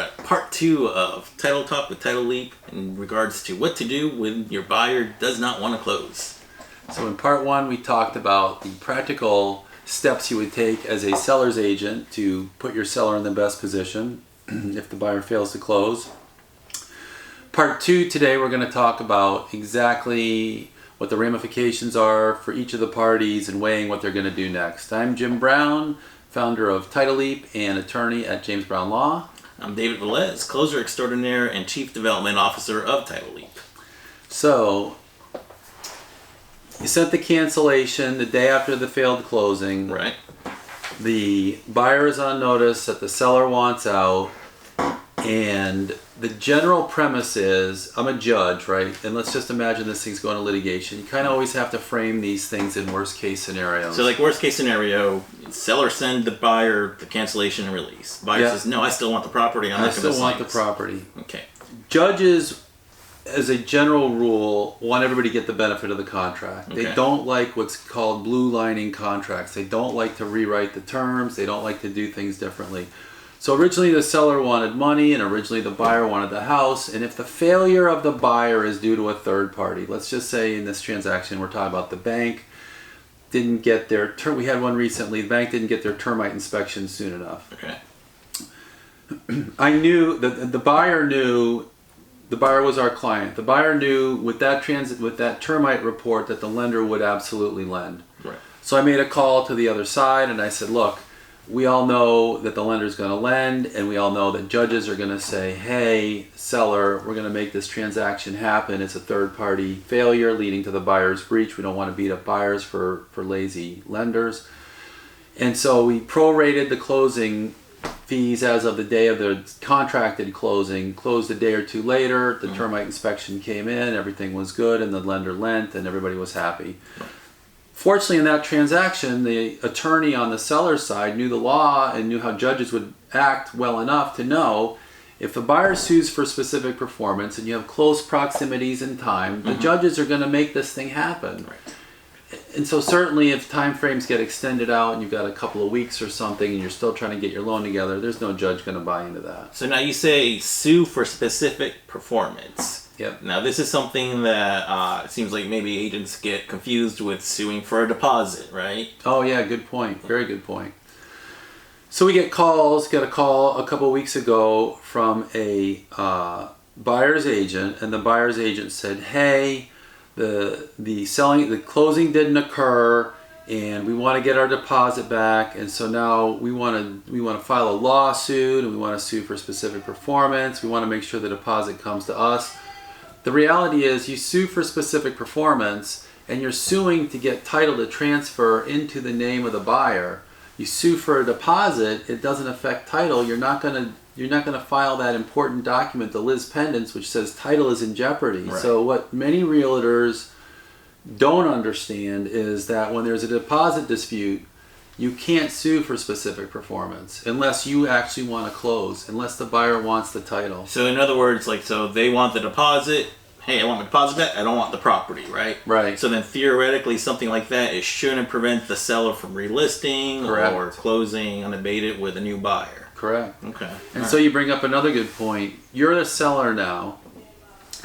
at part 2 of Title Talk with Title Leap in regards to what to do when your buyer does not want to close. So in part 1, we talked about the practical steps you would take as a seller's agent to put your seller in the best position if the buyer fails to close. Part 2 today, we're going to talk about exactly what the ramifications are for each of the parties and weighing what they're going to do next. I'm Jim Brown, founder of Title Leap and attorney at James Brown Law. I'm David Velez, closer extraordinaire and chief development officer of Title Leap. So, you sent the cancellation the day after the failed closing. Right. The buyer is on notice that the seller wants out, and the general premise is, I'm a judge, right? And let's just imagine this thing's going to litigation. You kind of always have to frame these things in worst case scenarios. So like worst case scenario, seller send the buyer the cancellation and release. Buyer says, no, I still want the property. I still want the property. Okay. Judges, as a general rule, want everybody to get the benefit of the contract. Okay. They don't like what's called blue lining contracts. They don't like to rewrite the terms. They don't like to do things differently. So originally the seller wanted money and originally the buyer wanted the house. And if the failure of the buyer is due to a third party, let's just say in this transaction we're talking about the bank didn't get their we had one recently, the bank didn't get their termite inspection soon enough. Okay. I knew that the buyer was our client. The buyer knew with that termite report that the lender would absolutely lend. Right. So I made a call to the other side and I said, look, we all know that the lender's going to lend, and we all know that judges are going to say, hey, seller, we're going to make this transaction happen. It's a third-party failure leading to the buyer's breach. We don't want to beat up buyers for lazy lenders. And so we prorated the closing fees as of the day of the contracted closing, closed a day or two later, the termite inspection came in, everything was good, and the lender lent, and everybody was happy. Fortunately, in that transaction, the attorney on the seller's side knew the law and knew how judges would act well enough to know if the buyer sues for specific performance and you have close proximities in time, the judges are going to make this thing happen. Right. And so certainly if time frames get extended out and you've got a couple of weeks or something and you're still trying to get your loan together, there's no judge going to buy into that. So now you say sue for specific performance. Yep. Now this is something that it seems like maybe agents get confused with suing for a deposit, right? Oh yeah, good point. Very good point. So we got a call a couple of weeks ago from a buyer's agent, and the buyer's agent said, hey, the closing didn't occur and we want to get our deposit back, and so now we want to file a lawsuit and we want to sue for specific performance. We want to make sure the deposit comes to us. The reality is you sue for specific performance and you're suing to get title to transfer into the name of the buyer. You sue for a deposit, it doesn't affect title. You're not going to file that important document, the lis pendens, which says title is in jeopardy. Right. So what many realtors don't understand is that when there's a deposit dispute, you can't sue for specific performance unless you actually want to close, unless the buyer wants the title. So in other words, so they want the deposit. Hey, I want my deposit back. I don't want the property, right? Right. So then theoretically, something like that, it shouldn't prevent the seller from relisting or closing unabated with a new buyer. Correct. Okay. And so you bring up another good point. You're the seller now,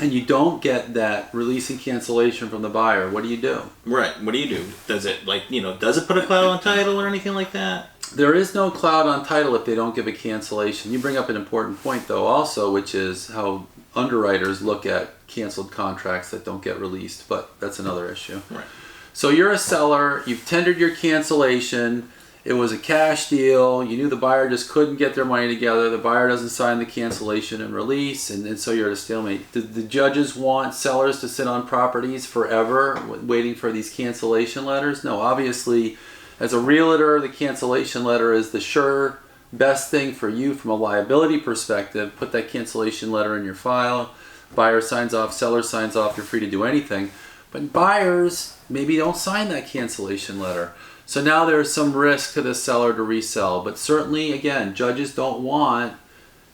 and you don't get that release and cancellation from the buyer. What do you do? Right. What do you do? Does it does it put a cloud on title or anything like that? There is no cloud on title if they don't give a cancellation. You bring up an important point though also, which is how underwriters look at canceled contracts that don't get released, but that's another issue. Right. So you're a seller, you've tendered your cancellation, it was a cash deal, you knew the buyer just couldn't get their money together, the buyer doesn't sign the cancellation and release, and so you're at a stalemate. Do the judges want sellers to sit on properties forever waiting for these cancellation letters? No, obviously, as a realtor, the cancellation letter is the sure best thing for you from a liability perspective. Put that cancellation letter in your file, buyer signs off, seller signs off, you're free to do anything. But buyers maybe don't sign that cancellation letter. So now there's some risk to the seller to resell. But certainly, again, judges don't want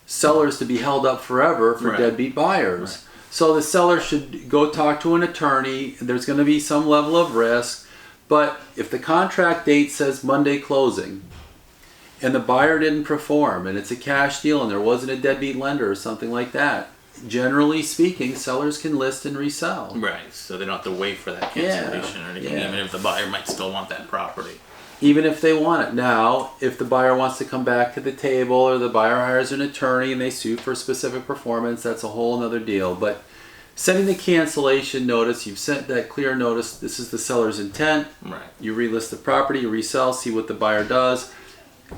sellers to be held up forever for deadbeat buyers. Right. So the seller should go talk to an attorney. There's going to be some level of risk. But if the contract date says Monday closing, and the buyer didn't perform, and it's a cash deal, and there wasn't a deadbeat lender or something like that, generally speaking, sellers can list and resell. Right, so they don't have to wait for that cancellation or anything, even if the buyer might still want that property. Even if they want it. Now, if the buyer wants to come back to the table, or the buyer hires an attorney and they sue for specific performance, that's a whole other deal. But sending the cancellation notice, you've sent that clear notice, this is the seller's intent. Right. You relist the property, you resell, see what the buyer does.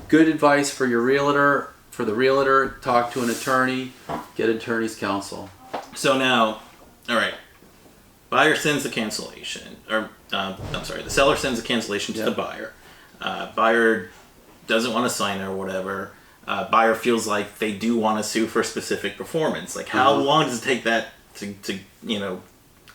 Good advice for your realtor. For the realtor, talk to an attorney, get attorney's counsel. So now, all right, buyer sends the cancellation, or the seller sends the cancellation to the buyer. Buyer doesn't want to sign it or whatever. Buyer feels like they do want to sue for specific performance. Like, how long does it take that to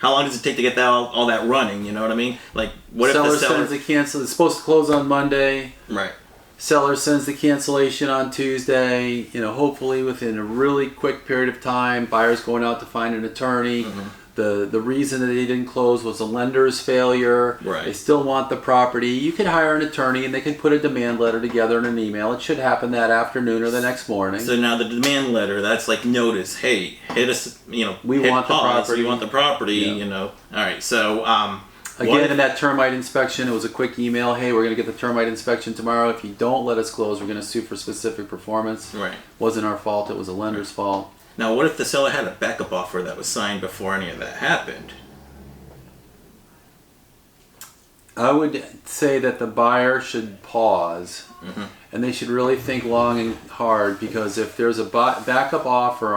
how long does it take to get that all that running? You know what I mean? Like, what if the seller sends the cancel? It's supposed to close on Monday. Right. Seller sends the cancellation on Tuesday. Hopefully within a really quick period of time, buyer's going out to find an attorney. The reason that they didn't close was a lender's failure. Right. They still want the property. You could hire an attorney and they can put a demand letter together in an email. It should happen that afternoon or the next morning. So now the demand letter, that's like notice, hey, hit us, we hit want pause, the property. we want the property, All right, so again, in that termite inspection, it was a quick email. Hey, we're going to get the termite inspection tomorrow. If you don't let us close, we're going to sue for specific performance. Right. Wasn't our fault. It was a lender's fault. Now, what if the seller had a backup offer that was signed before any of that happened? I would say that the buyer should pause, and they should really think long and hard, because if there's a backup offer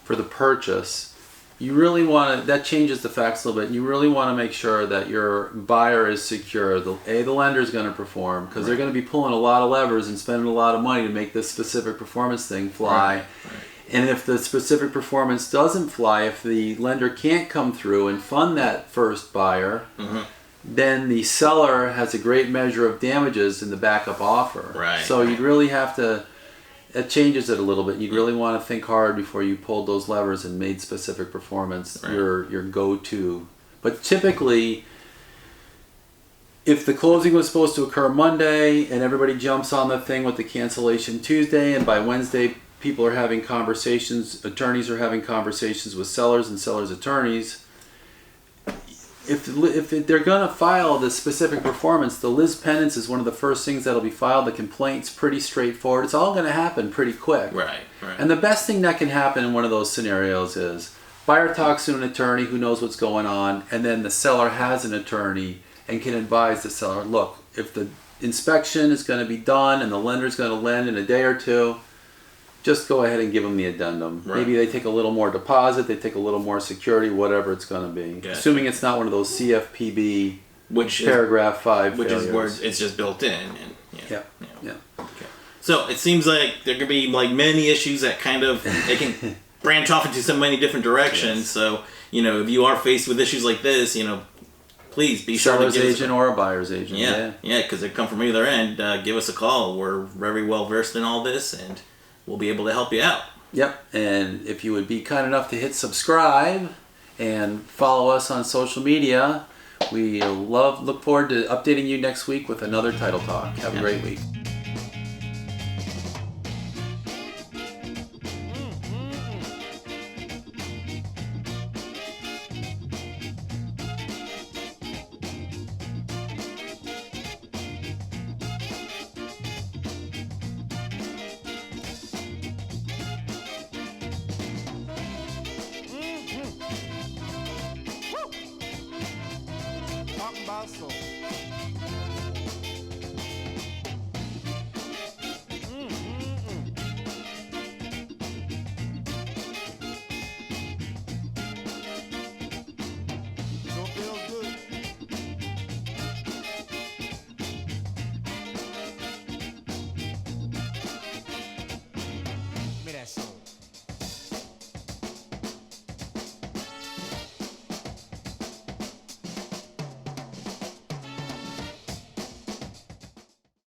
for the purchase, you really want to, that changes the facts a little bit. You really want to make sure that your buyer is secure. The lender is going to perform, because they're going to be pulling a lot of levers and spending a lot of money to make this specific performance thing fly. Right. And if the specific performance doesn't fly, if the lender can't come through and fund that first buyer, then the seller has a great measure of damages in the backup offer. Right. So you'd really have to, it changes it a little bit. You'd really want to think hard before you pulled those levers and made specific performance your go-to. But typically, if the closing was supposed to occur Monday and everybody jumps on the thing with the cancellation Tuesday, and by Wednesday people are having conversations, attorneys are having conversations with sellers and sellers' attorneys, if they're going to file the specific performance, the lis pendens is one of the first things that'll be filed. The complaint's pretty straightforward. It's all going to happen pretty quick. Right. And the best thing that can happen in one of those scenarios is buyer talks to an attorney who knows what's going on, and then the seller has an attorney and can advise the seller, look, if the inspection is going to be done and the lender's going to lend in a day or two, just go ahead and give them the addendum. Right. Maybe they take a little more deposit, they take a little more security, whatever it's going to be. Gotcha. Assuming it's not one of those CFPB paragraph 5 which failures. is where it's just built in. And, Yeah. Okay. So it seems like there could be like many issues that kind of, it can branch off into so many different directions. Yes. So, if you are faced with issues like this, please be sure to give seller's agent or a buyer's agent. Yeah, because they come from either end. Give us a call. We're very well versed in all this, and we'll be able to help you out. Yep, and if you would be kind enough to hit subscribe and follow us on social media, we look forward to updating you next week with another Title Talk. Have a great week. Talking about soul.